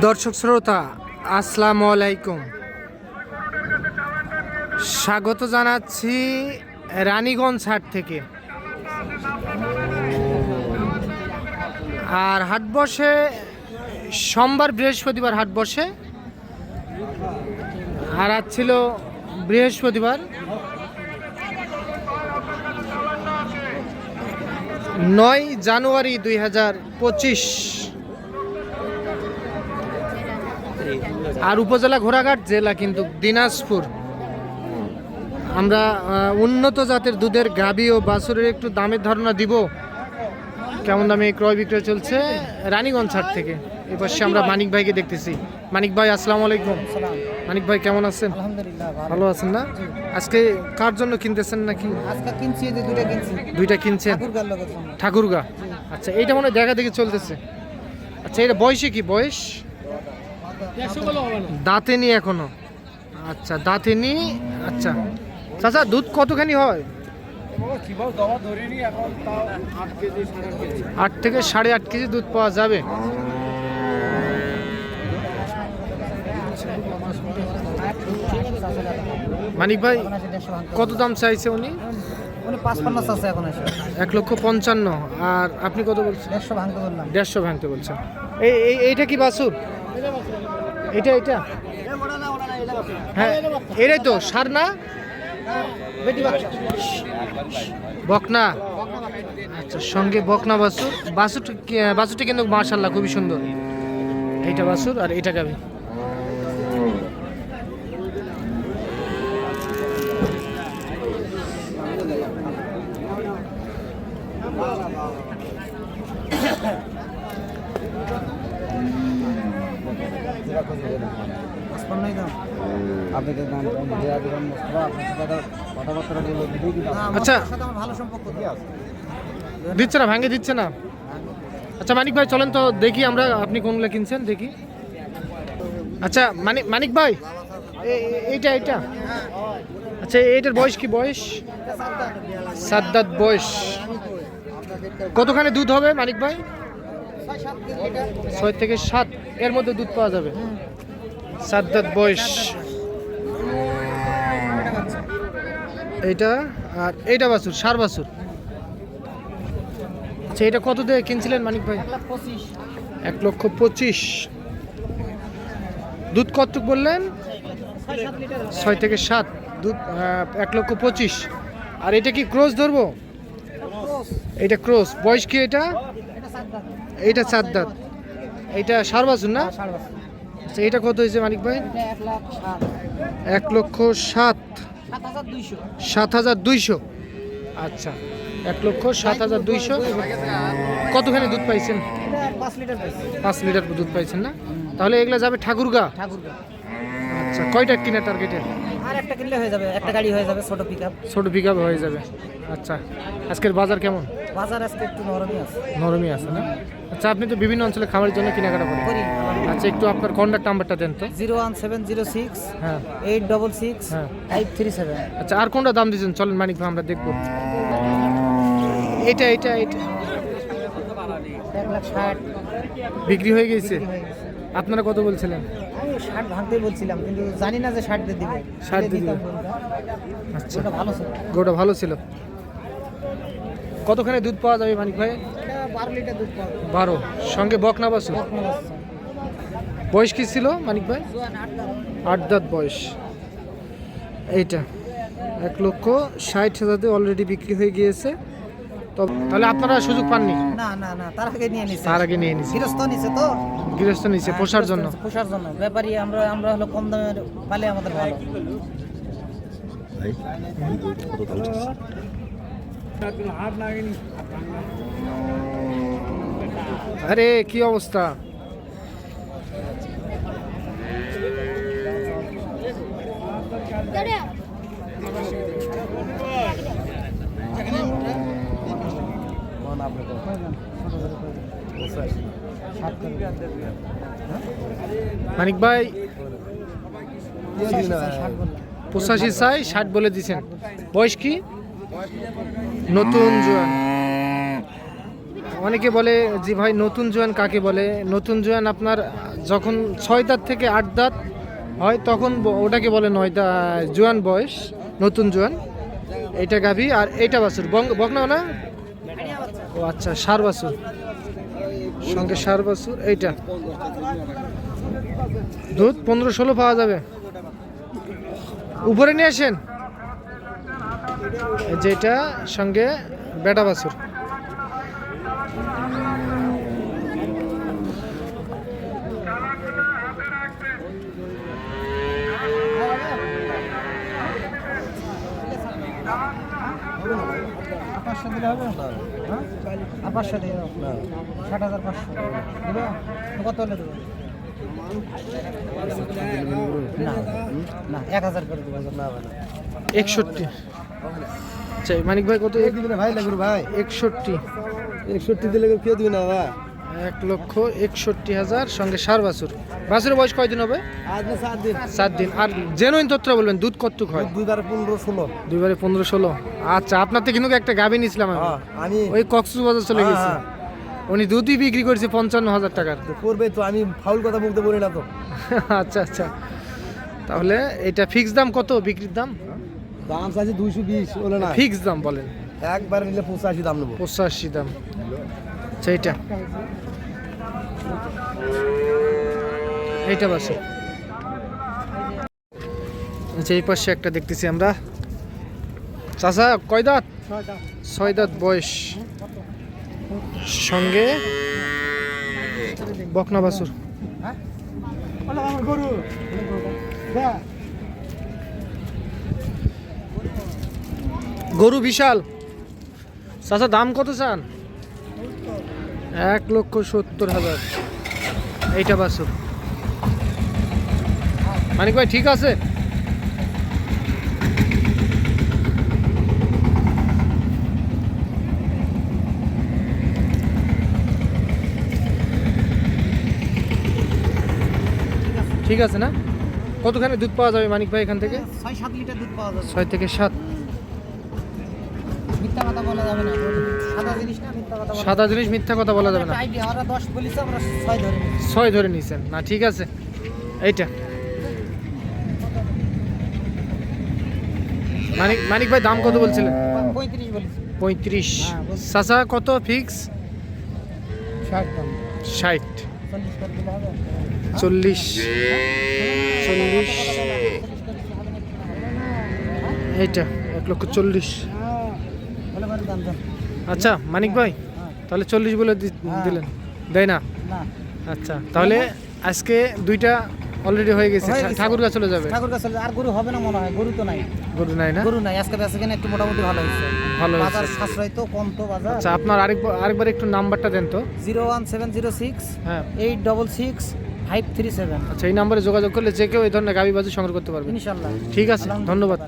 দর্শক শ্রোতা আসসালামু আলাইকুম, স্বাগত জানাচ্ছি রানীগঞ্জ হাট থেকে। আর হাট বসে সোমবার বৃহস্পতিবার হাট বসে, আর আজ ছিল বৃহস্পতিবার। 9 জানুয়ারি 2025। আর উপজেলা ঘোড়াঘাট, জেলা কিন্তু দিনাজপুর। আমরা উন্নত জাতের দুধের গাভী ও বাছুরের একটু দামের ধারণা দিব, কেমন দামে ক্রয় বিক্রয় চলছে রানীগঞ্জ হাট থেকে। এই পাশে আমরা মানিক ভাইকে দেখতেছি। মানিক ভাই আসসালামু আলাইকুম। মানিক ভাই কেমন আছেন? আলহামদুলিল্লাহ ভালো আছেন না? আজকে কার জন্য কিনতেছেন নাকি? আজকে কিনছি, যে দুইটা কিনছি। দুইটা কিনছেন? ঠাকুরগা। আচ্ছা, এইটা মনে হয় দেখা দেখি চলতেছে। আচ্ছা, এটা বয়সে কি বয়স? দাঁতে নি এখনো? আচ্ছা, দাঁতে নি। আচ্ছা চাচা, দুধ কতখানি হয়? 8 থেকে 8.5 কেজি দুধ পাওয়া যাবে। মানিক ভাই কত দাম চাইছে উনি? 1,55,000। আর আপনি কত বলছেন? 150 ভাঙতে বলছেন। এইটা কি বাছুর? এটা হ্যাঁ, এটাই তো সার না? বকনা। আচ্ছা, সঙ্গে বকনা বাছুর। বাছুরটি কিন্তু মাশাআল্লাহ খুবই সুন্দর। এইটা বাছুর আর এইটা গাভী। আচ্ছা, দিচ্ছে না, ভাঙে দিচ্ছে না। আচ্ছা মানিক ভাই চলেন তো দেখি আমরা, আপনি কোনগুলো কিনছেন দেখি। আচ্ছা মানিক ভাই, এইটা আচ্ছা, এইটার বয়স কি? বয়স 7 দাঁত বয়স। কতখানি দুধ হবে মানিক ভাই? 6 থেকে 7 এর মধ্যে দুধ পাওয়া যাবে। 7 দাঁত বয়স এইটা। আর এইটা বাছুর, সার বাছুর। আচ্ছা, এটা কত দিয়ে কিনছিলেন মানিক ভাই? 1,25,000। দুধ কত বললেন? 6 থেকে 7 দুধ। 1,25,000। আর এটা কি ক্রস ধরবো? এটা ক্রস। বয়স কি এটা? এইটা 7 দাঁত। এইটা সার বাছুর না? আচ্ছা, এটা কত হয়েছে মানিক ভাই? 1,07,200। আচ্ছা, 1,07,200। কতখানি দুধ পাইছেন? 5 লিটার দুধ পাইছেন না? তাহলে এগুলা যাবে ঠাকুরগা। আচ্ছা, কয়টা কিনা টার্গেটে? আর একটা কিনলে হয়ে যাবে, একটা গাড়ি হয়ে যাবে, ছোট পিকআপ হয়ে যাবে। আচ্ছা, আজকের বাজার কেমন? বাজার আজকে একটু নরমই আছে না? আচ্ছা, আপনি তো বিভিন্ন অঞ্চলে খামারের জন্য কেনাকাটা করেন। আচ্ছা, একটু আপনার কন্ট্যাক্ট নাম্বারটা দেন তো। 01706 হ্যাঁ 866 হ্যাঁ 537। আচ্ছা, আর কোনটা দাম দিয়েছেন? চলেন মানিক ভাই আমরা দেখবো। এটা 1,60,000 বিক্রি হয়ে গেছে। আপনারা কত বলছিলেন? আমি 60 ভাঙতে বলছিলাম, কিন্তু জানি না যে 60 দিয়ে দিবে। 60 দিয়ে দিবে। আচ্ছা, ওটা ভালো ছিল। গোটা ভালো ছিল। কতখানি দুধ পাওয়া যাবে মানিক ভাই? 12 লিটার দুধ পাবে। 12। সঙ্গে বকনা বাছুর। বয়স কি ছিল মানিক ভাই? 8 দাঁত বয়স। এইটা 1,60,000 দিয়ে অলরেডি বিক্রি হয়ে গিয়েছে। তাহলে আপনারা সুযোগ পাননি? না, তার আগে নিয়ে নিছে। গৃহস্থ নিছে পোষার জন্য। ব্যাপারী আমরা হলো কম দামে পালে আমাদের ভালো। আরে কি অবস্থা! মানিক ভাই 85 চাই, 60 বলে দিছেন। বয়স কি? নতুন জোয়ান। অনেকে বলে জি ভাই নতুন জোয়ান কাকে বলে? নতুন জোয়ান আপনার যখন 6 দাঁত থেকে 8 দাঁত হয় তখন ওটাকে বলে 9 দাঁত জোয়ান বয়স, নতুন জোয়ান। এইটা গাভী আর এইটা বাছুর বকনা না? ও আচ্ছা, ষাঁড় বাছুর সঙ্গে ষাঁড় বাছুর। এইটা দুধ 15-16 পাওয়া যাবে। উপরে নিয়ে আসেন। যেটা সঙ্গে বেটা বাছুর। দিলে হবে আর 500 দিয়ে দাও 60,500 দিবে কত হলে দেবো না না 1000 করে দেবো না 61। আচ্ছা মানিক ভাই কত দিবে না ভাই লাগবে ভাই 61? 61 দিলে কেউ দিবে না বাবা। 1,61,000 সঙ্গে ষাঁড় বাছুর। বাছুরের বয়স কয়দিন হবে? আজ না 7 দিন 7 দিন। আর জেনুইন তথ্যটা বলবেন, দুধ কতটুক হয়? 2/15-16 2বারে 15-16। আচ্ছা, আপনার থেকে কিন্তু একটা গাভী নিয়েছিলাম আমি, আমি ওই কক্সবাজার চলে গেছি। উনি দুধই বিক্রি করেছে 55,000 টাকার। করবে তো, আমি ফাউল কথা মুখতে বলি না তো। আচ্ছা আচ্ছা, তাহলে এটা ফিক্স দাম কত? বিক্রির দাম দাম চাইছে 220, বলে না ফিক্স দাম বলেন। একবার নিলে 85 দাম নেবো। 85 দাম। আচ্ছা এইটা এইটা বাসে। আচ্ছা এই পাশে একটা দেখতেছি আমরা। চাচা কয় দাঁত? 6 দাঁত বয়স সঙ্গে বকনা বাছুর। গরু বিশাল। চাচা দাম কত চান? 1,70,000। এইটা বাছুর। মানিক ভাই ঠিক আছে? ঠিক আছে না? কতখানি দুধ পাওয়া যাবে মানিক ভাই এখান থেকে? 6-7 লিটার দুধ পাওয়া যাবে। 6 থেকে 7। মিথ্যা কথা বলা যাবে না, সাদা জিনিস না, মিথ্যা কথা বলা সাদা জিনিস মিথ্যা কথা বলা যাবে না। আইডিয়া আমরা 10 বলিছি, আমরা 6 ধরে নিয়েছি। 6 ধরে নিয়েছেন না? ঠিক আছে। এইটা মানিক ভাই দাম কত বলছিলেন? 35 বলেছি। 35। হ্যাঁ, বলছি। চাচা কত ফিক্স? 60 দাম 60। 40 করে দিলে হবে। 40। এইটা 1,40,000। বলে বলে দাম জান। আচ্ছা মানিক ভাই তাহলে 40 বলে দিলেন, দেয় না? না আচ্ছা তাহলে আজকে দুইটা অলরেডি হয়ে গেছে, হয়ে গেছে। ঠাকুরগাঁ চলে যাবে। ঠাকুর কাছে আর গরু হবে না মনে হয়, গরু তো নাই। গরু নাই না? গরু নাই, আজকে বেচা কেনা একটু মোটামুটি ভালো হয়েছে। ভালো হয়েছে। বাজার সাশ্রয় তো, কম তো বাজার। আচ্ছা আপনার আরেকবার একটু নাম্বারটা দেন তো। 01706 হ্যাঁ 866 537। আচ্ছা এই নাম্বারে যোগাযোগ করলে যে কেউ এই ধরনের গাভী বাছুর সংগ্রহ করতে পারবে। ইনশাআল্লাহ। ঠিক আছে, আলহামদুলিল্লাহ। ধন্যবাদ।